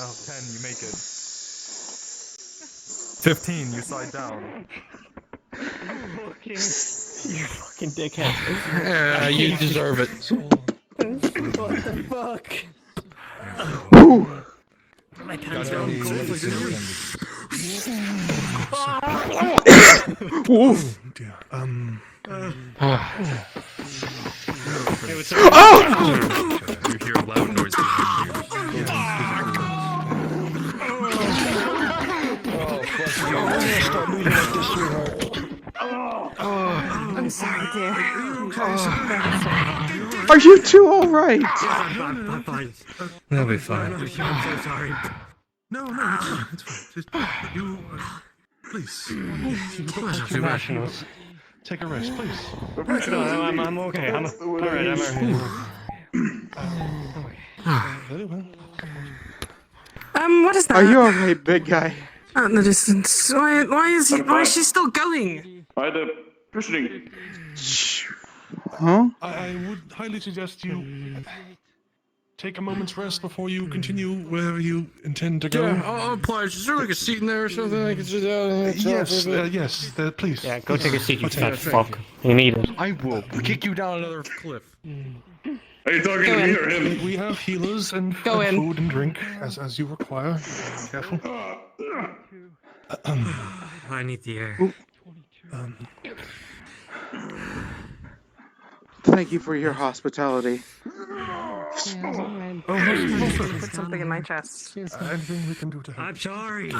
Oh, 10, you make it. 15, you slide down. You fucking dickhead. Yeah, you deserve it. What the fuck? My pants are Gotta cold. Dear. You hear loud noise behind you. I'm sorry, dear. Are you two alright? I'm fine. That'll be fine. I'm so sorry. No, it's fine. It's fine. Just you, please. Too much. Take a rest, please. No, I'm okay. I'm alright. I'm alright. Very well. What is that? Are you alright, big guy? Out in the distance. Why is she still going? By the positioning. Huh? I would highly suggest you take a moment's rest before you continue wherever you intend to go. Yeah, I'll oblige. Is there like a seat in there or something I can sit down and Yes, yes, please. Yeah, go take a seat, you fat Okay. fuck. You need it. I will kick you down another cliff. Are you talking to me or him? We have healers and Go in. food and drink as you require. Careful. I need the air. Thank you for your hospitality. Put something in my chest. Anything we can do to help? I'm sorry.